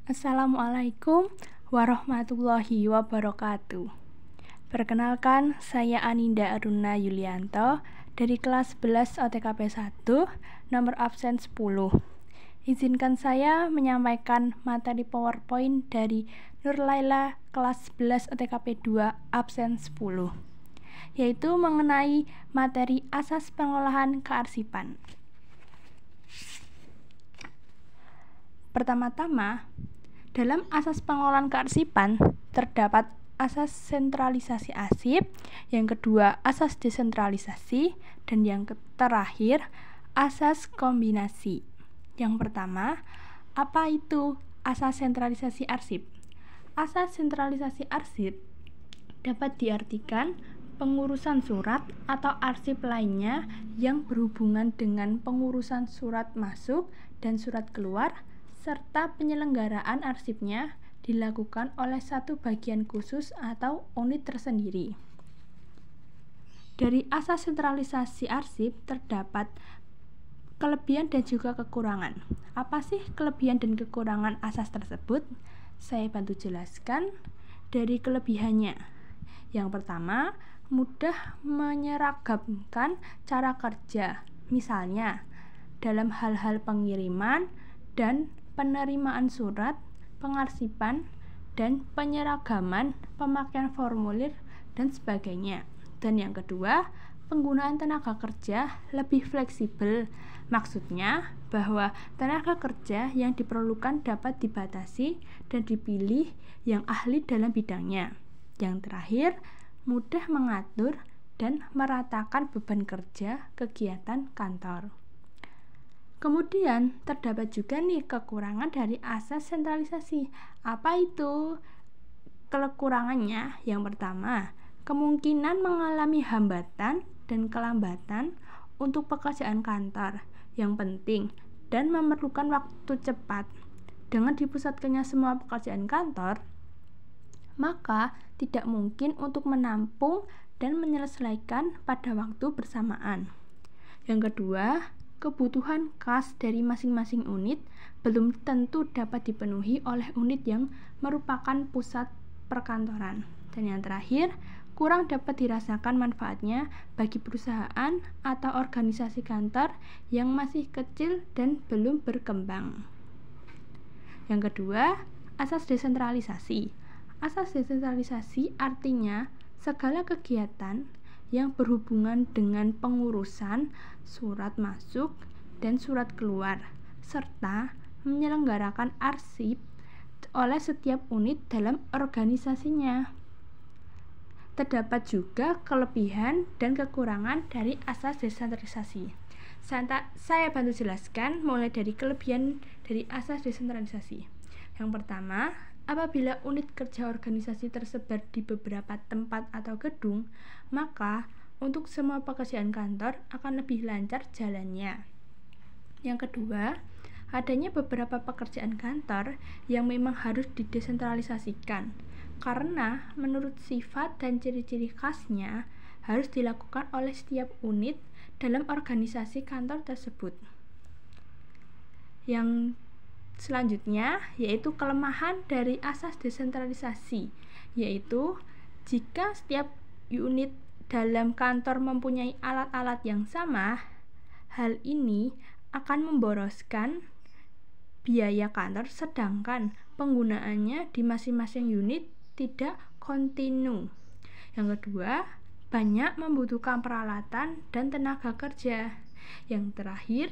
Assalamualaikum warahmatullahi wabarakatuh. Perkenalkan, saya Aninda Aruna Yulianto dari kelas 11 OTKP 1, nomor absen 10. Izinkan saya menyampaikan materi PowerPoint dari Nur Laila kelas 11 OTKP 2 absen 10, yaitu mengenai materi asas pengolahan kearsipan. Pertama-tama, dalam asas pengolahan kearsipan terdapat asas sentralisasi arsip, yang kedua asas desentralisasi, dan yang terakhir asas kombinasi. Yang pertama, apa itu asas sentralisasi arsip? Asas sentralisasi arsip dapat diartikan pengurusan surat atau arsip lainnya yang berhubungan dengan pengurusan surat masuk dan surat keluar, serta penyelenggaraan arsipnya dilakukan oleh satu bagian khusus atau unit tersendiri. Dari asas sentralisasi arsip terdapat kelebihan dan juga kekurangan. Apa sih kelebihan dan kekurangan asas tersebut? Saya bantu jelaskan. Dari kelebihannya, yang pertama, mudah menyeragamkan cara kerja. Misalnya, dalam hal-hal pengiriman dan penerimaan surat, pengarsipan, dan penyeragaman, pemakaian formulir, dan sebagainya. Dan yang kedua, penggunaan tenaga kerja lebih fleksibel. Maksudnya bahwa tenaga kerja yang diperlukan dapat dibatasi dan dipilih yang ahli dalam bidangnya. Yang terakhir, mudah mengatur dan meratakan beban kerja kegiatan kantor. Kemudian terdapat juga nih kekurangan dari asas sentralisasi. Apa itu kekurangannya? Yang pertama, kemungkinan mengalami hambatan dan kelambatan untuk pekerjaan kantor yang penting dan memerlukan waktu cepat. Dengan dipusatkannya semua pekerjaan kantor, maka tidak mungkin untuk menampung dan menyelesaikan pada waktu bersamaan. Yang kedua, kebutuhan khas dari masing-masing unit belum tentu dapat dipenuhi oleh unit yang merupakan pusat perkantoran. Dan yang terakhir, kurang dapat dirasakan manfaatnya bagi perusahaan atau organisasi kantor yang masih kecil dan belum berkembang. Yang kedua, asas desentralisasi. Asas desentralisasi artinya segala kegiatan yang berhubungan dengan pengurusan surat masuk dan surat keluar, serta menyelenggarakan arsip oleh setiap unit dalam organisasinya. Terdapat juga kelebihan dan kekurangan dari asas desentralisasi. Saya bantu jelaskan mulai dari kelebihan dari asas desentralisasi. Yang pertama, apabila unit kerja organisasi tersebar di beberapa tempat atau gedung, maka untuk semua pekerjaan kantor akan lebih lancar jalannya. Yang kedua, adanya beberapa pekerjaan kantor yang memang harus didesentralisasikan, karena menurut sifat dan ciri-ciri khasnya harus dilakukan oleh setiap unit dalam organisasi kantor tersebut. Yang selanjutnya yaitu kelemahan dari asas desentralisasi, yaitu jika setiap unit dalam kantor mempunyai alat-alat yang sama, hal ini akan memboroskan biaya kantor, sedangkan penggunaannya di masing-masing unit tidak kontinu. Yang kedua, banyak membutuhkan peralatan dan tenaga kerja. Yang terakhir,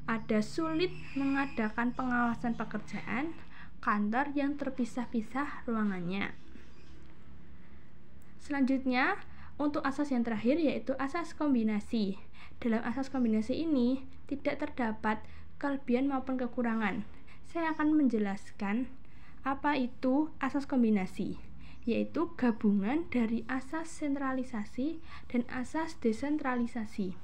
ada sulit mengadakan pengawasan pekerjaan kantor yang terpisah-pisah ruangannya. Selanjutnya, untuk asas yang terakhir yaitu asas kombinasi. Dalam asas kombinasi ini tidak terdapat kelebihan maupun kekurangan. Saya akan menjelaskan apa itu asas kombinasi, yaitu gabungan dari asas sentralisasi dan asas desentralisasi.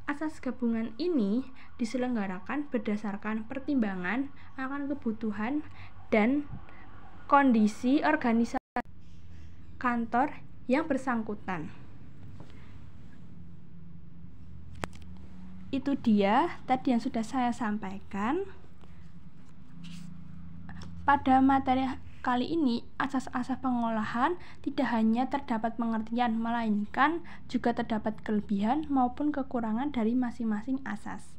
Asas gabungan ini diselenggarakan berdasarkan pertimbangan akan kebutuhan dan kondisi organisasi kantor yang bersangkutan. Itu dia tadi yang sudah saya sampaikan. Pada materi kali ini, asas-asas pengolahan tidak hanya terdapat pengertian, melainkan juga terdapat kelebihan maupun kekurangan dari masing-masing asas.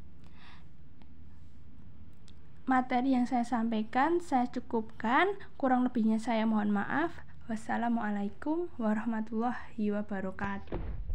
Materi yang saya sampaikan saya cukupkan, kurang lebihnya saya mohon maaf. Wassalamualaikum warahmatullahi wabarakatuh.